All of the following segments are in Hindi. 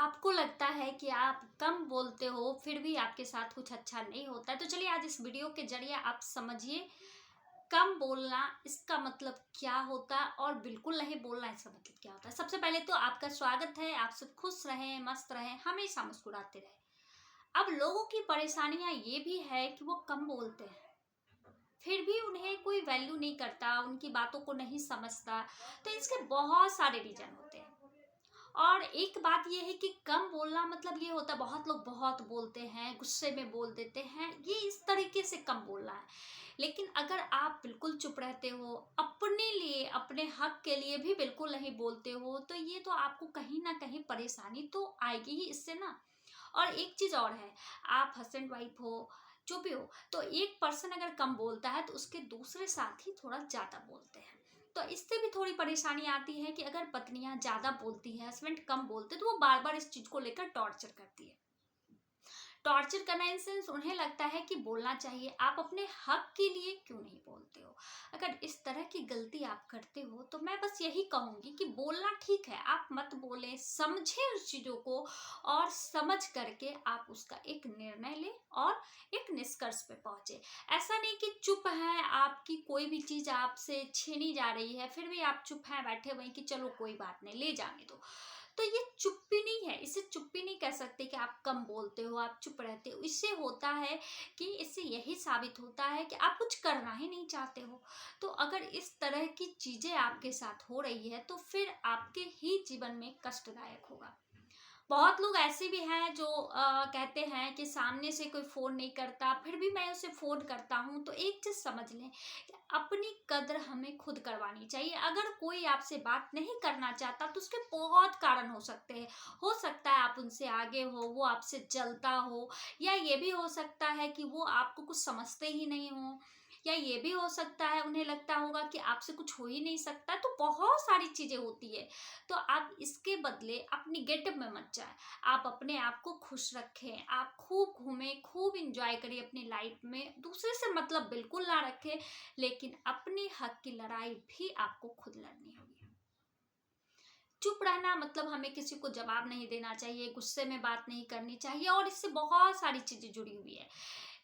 आपको लगता है कि आप कम बोलते हो फिर भी आपके साथ कुछ अच्छा नहीं होता है, तो चलिए आज इस वीडियो के जरिए आप समझिए कम बोलना इसका मतलब क्या होता है और बिल्कुल नहीं बोलना इसका मतलब क्या होता है। सबसे पहले तो आपका स्वागत है, आप सब खुश रहें, मस्त रहें, हमेशा मुस्कुराते रहें। अब लोगों की परेशानियां ये भी है कि वो कम बोलते हैं फिर भी उन्हें कोई वैल्यू नहीं करता, उनकी बातों को नहीं समझता। तो इसके बहुत सारे रीजन होते हैं। और एक बात ये है कि कम बोलना मतलब ये होता है, बहुत लोग बहुत बोलते हैं, गुस्से में बोल देते हैं, ये इस तरीके से कम बोलना है। लेकिन अगर आप बिल्कुल चुप रहते हो, अपने लिए अपने हक के लिए भी बिल्कुल नहीं बोलते हो, तो ये तो आपको कहीं ना कहीं परेशानी तो आएगी ही इससे ना। और एक चीज और है, आप हस्बैंड वाइफ हो, जो भी हो, तो एक पर्सन अगर कम बोलता है तो उसके दूसरे साथी थोड़ा ज्यादा बोलते हैं। तो इससे भी थोड़ी परेशानी आती है कि अगर पत्नियां ज्यादा बोलती है, हस्बैंड कम बोलते, तो वो बार बार इस चीज को लेकर टॉर्चर करती है। टॉर्चर करना इन सेंस उन्हें लगता है कि बोलना चाहिए, आप अपने हक के लिए क्यों नहीं बोलते हो। अगर इस तरह की गलती आप करते हो तो मैं बस यही कहूंगी कि बोलना ठीक है, आप मत बोलें, समझें उस चीजों को और समझ करके आप उसका एक निर्णय लें और एक निष्कर्ष पे पहुंचे। ऐसा नहीं कि चुप है, आपकी कोई भी चीज आपसे छीनी जा रही है फिर भी आप चुप हैं, बैठे हुए हैं कि चलो कोई बात नहीं, ले जाने दो। तो ये चुप्पी नहीं है, इसे चुप्पी नहीं कह सकते कि आप कम बोलते हो, आप चुप रहते हो। इससे होता है कि इससे यही साबित होता है कि आप कुछ करना ही नहीं चाहते हो। तो अगर इस तरह की चीजें आपके साथ हो रही है तो फिर आपके ही जीवन में कष्टदायक होगा। बहुत लोग ऐसे भी हैं जो कहते हैं कि सामने से कोई फ़ोन नहीं करता फिर भी मैं उसे फ़ोन करता हूँ। तो एक चीज़ समझ लें कि अपनी कद्र हमें खुद करवानी चाहिए। अगर कोई आपसे बात नहीं करना चाहता तो उसके बहुत कारण हो सकते हैं। हो सकता है आप उनसे आगे हो, वो आपसे जलता हो, या ये भी हो सकता है कि वो आपको कुछ समझते ही नहीं हो, या ये भी हो सकता है उन्हें लगता होगा कि आपसे कुछ हो ही नहीं सकता। तो बहुत सारी चीज़ें होती है। तो आप इसके बदले अपनी गेटअप में मत जाए, आप अपने आप को खुश रखें, आप खूब घूमें, खूब इंजॉय करिए अपनी लाइफ में, दूसरे से मतलब बिल्कुल ना रखें। लेकिन अपने हक की लड़ाई भी आपको खुद लड़नी होगी। चुप रहना मतलब हमें किसी को जवाब नहीं देना चाहिए, गुस्से में बात नहीं करनी चाहिए, और इससे बहुत सारी चीजें जुड़ी हुई है।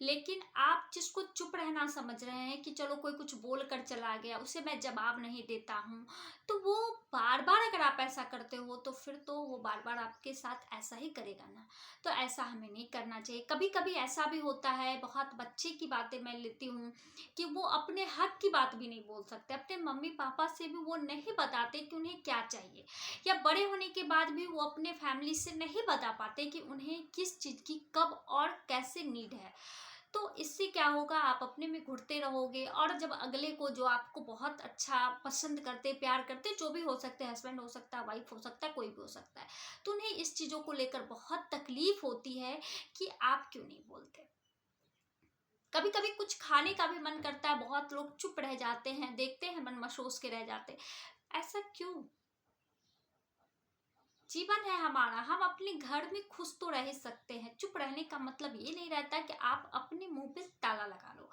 लेकिन आप जिसको चुप रहना समझ रहे हैं कि चलो कोई कुछ बोल कर चला गया, उसे मैं जवाब नहीं देता हूँ, तो वो बार बार अगर आप ऐसा करते हो तो फिर तो वो बार बार आपके साथ ऐसा ही करेगा ना। तो ऐसा हमें नहीं करना चाहिए। कभी कभी ऐसा भी होता है, बहुत बच्चे की बातें मैं लेती हूँ कि वो अपने हक की बात भी नहीं बोल सकते, अपने मम्मी पापा से भी वो नहीं बताते कि उन्हें क्या चाहिए, या बड़े होने के बाद भी वो अपने फैमिली से नहीं बता पाते कि उन्हें किस चीज़ की कब और कैसे नीड है। तो इससे क्या होगा, आप अपने में घुटते रहोगे, और जब अगले को, जो आपको बहुत अच्छा पसंद करते, प्यार करते, जो भी हो सकते हैं, हस्बैंड हो सकता है, वाइफ हो सकता है, कोई भी हो सकता है, तो उन्हें इस चीज़ों को लेकर बहुत तकलीफ होती है कि आप क्यों नहीं बोलते। कभी कभी कुछ खाने का भी मन करता है, बहुत लोग चुप रह जाते हैं, देखते हैं मन मशोस के रह जाते हैं। ऐसा क्यों? जीवन है हमारा, हम अपने घर में खुश तो रह सकते हैं। चुप रहने का मतलब ये नहीं रहता कि आप अपने मुंह पे ताला लगा लो,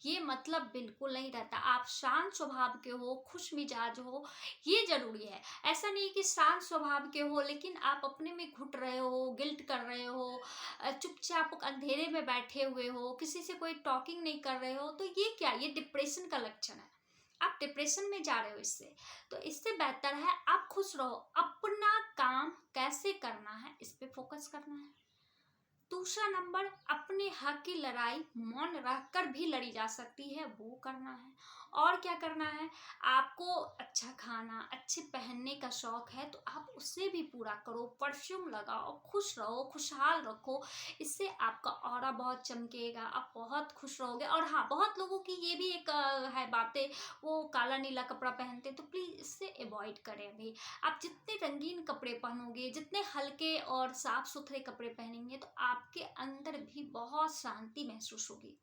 ये मतलब बिल्कुल नहीं रहता। आप शांत स्वभाव के हो, खुश मिजाज हो, ये जरूरी है। ऐसा नहीं कि शांत स्वभाव के हो लेकिन आप अपने में घुट रहे हो, गिल्ट कर रहे हो, चुपचाप अंधेरे में बैठे हुए हो, किसी से कोई टॉकिंग नहीं कर रहे हो, तो ये क्या, ये डिप्रेशन का लक्षण है। आप डिप्रेशन में जा रहे हो इससे। तो इससे बेहतर है आप खुश रहो, अपना काम कैसे करना है इस पे फोकस करना है। दूसरा नंबर, अपने हक की लड़ाई मौन रहकर भी लड़ी जा सकती है, वो करना है। और क्या करना है, आपको अच्छा खाना, अच्छे पहनने का शौक है तो आप उसे भी पूरा करो, परफ्यूम लगाओ, खुश रहो, खुशहाल रखो। इससे आपका ऑरा बहुत चमकेगा, आप बहुत खुश रहोगे। और हाँ, बहुत लोगों की ये भी एक है बातें, वो काला नीला कपड़ा पहनते, तो प्लीज इससे अवॉइड करें। अभी आप जितने रंगीन कपड़े पहनोगे, जितने हल्के और साफ सुथरे कपड़े पहनेंगे, तो आपके अंदर भी बहुत शांति महसूस होगी।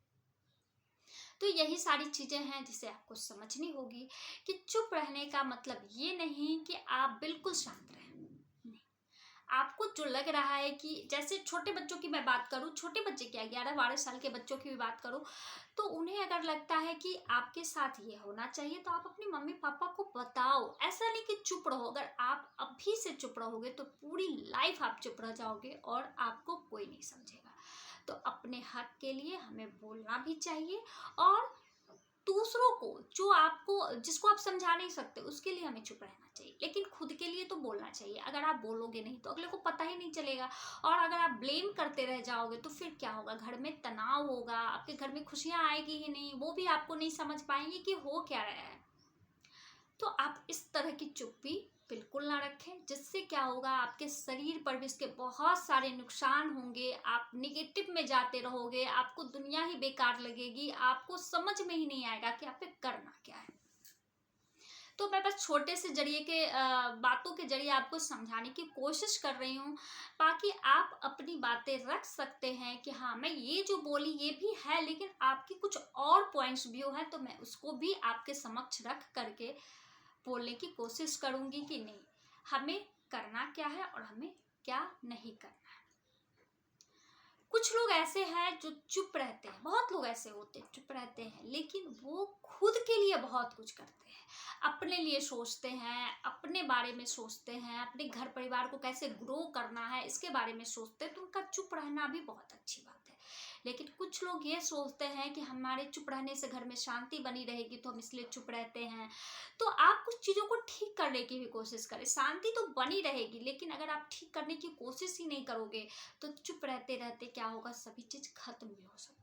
तो यही सारी चीजें हैं जिसे आपको समझनी होगी कि चुप रहने का मतलब ये नहीं कि आप बिल्कुल शांत रहें। नहीं, आपको जो लग रहा है कि जैसे छोटे बच्चों की मैं बात करूँ, छोटे बच्चे क्या 11-12 साल के बच्चों की भी बात करूँ, तो उन्हें अगर लगता है कि आपके साथ ये होना चाहिए तो आप अपने मम्मी पापा को बताओ। ऐसा नहीं कि चुप रहो, अगर आप अभी से चुप रहोगे तो पूरी लाइफ आप चुप रह जाओगे और आपको कोई नहीं समझेगा। तो अपने हक के लिए हमें बोलना भी चाहिए, और दूसरों को जो आपको जिसको आप समझा नहीं सकते उसके लिए हमें चुप रहना चाहिए, लेकिन खुद के लिए तो बोलना चाहिए। अगर आप बोलोगे नहीं तो अगले को पता ही नहीं चलेगा, और अगर आप ब्लेम करते रह जाओगे तो फिर क्या होगा, घर में तनाव होगा, आपके घर में खुशियां आएगी ही नहीं, वो भी आपको नहीं समझ पाएंगे कि हो क्या रहा है। तो आप इस तरह की चुप्पी बिल्कुल ना रखें, जिससे क्या होगा, आपके शरीर पर भी इसके बहुत सारे नुकसान होंगे, आप निगेटिव में जाते रहोगे, आपको दुनिया ही बेकार लगेगी, आपको समझ में ही नहीं आएगा कि आप पे करना क्या है। तो मैं बस छोटे से जरिए के बातों के जरिए आपको समझाने की कोशिश कर रही हूँ, बाकी आप अपनी बातें रख सकते हैं कि हाँ मैं ये जो बोली ये भी है, लेकिन आपकी कुछ और पॉइंट्स व्यू है तो मैं उसको भी आपके समक्ष रख करके बोलने की कोशिश करूंगी कि नहीं, हमें करना क्या है और हमें क्या नहीं करना है। कुछ लोग ऐसे हैं जो चुप रहते हैं, बहुत लोग ऐसे होते हैं चुप रहते हैं, लेकिन वो खुद के लिए बहुत कुछ करते हैं, अपने लिए सोचते हैं, अपने बारे में सोचते हैं, अपने घर परिवार को कैसे ग्रो करना है इसके बारे में सोचते हैं, तो उनका चुप रहना भी बहुत अच्छी बात है। लेकिन कुछ लोग ये सोचते हैं कि हमारे चुप रहने से घर में शांति बनी रहेगी तो हम इसलिए चुप रहते हैं। तो आप कुछ चीज़ों को ठीक करने की भी कोशिश करें, शांति तो बनी रहेगी, लेकिन अगर आप ठीक करने की कोशिश ही नहीं करोगे तो चुप रहते रहते क्या होगा, सभी चीज़ खत्म भी हो सकता है।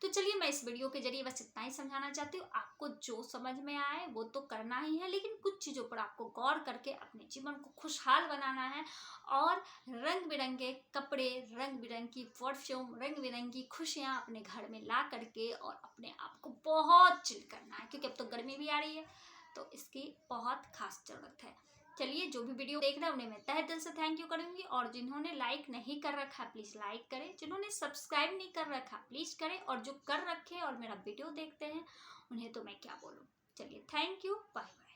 तो चलिए, मैं इस वीडियो के जरिए बस इतना ही समझाना चाहती हूँ, आपको जो समझ में आए वो तो करना ही है, लेकिन कुछ चीज़ों पर आपको गौर करके अपने जीवन को खुशहाल बनाना है, और रंग बिरंगे कपड़े, रंग बिरंगी परफ्यूम, रंग बिरंगी खुशियाँ अपने घर में ला करके और अपने आप को बहुत चिल करना है, क्योंकि अब तो गर्मी भी आ रही है तो इसकी बहुत खास जरूरत है। चलिए, जो भी वीडियो देख रहे हैं उन्हें मैं तहे दिल से थैंक यू करूंगी, और जिन्होंने लाइक नहीं कर रखा प्लीज लाइक करें, जिन्होंने सब्सक्राइब नहीं कर रखा प्लीज करें, और जो कर रखे और मेरा वीडियो देखते हैं उन्हें तो मैं क्या बोलूं। चलिए, थैंक यू, बाय बाय।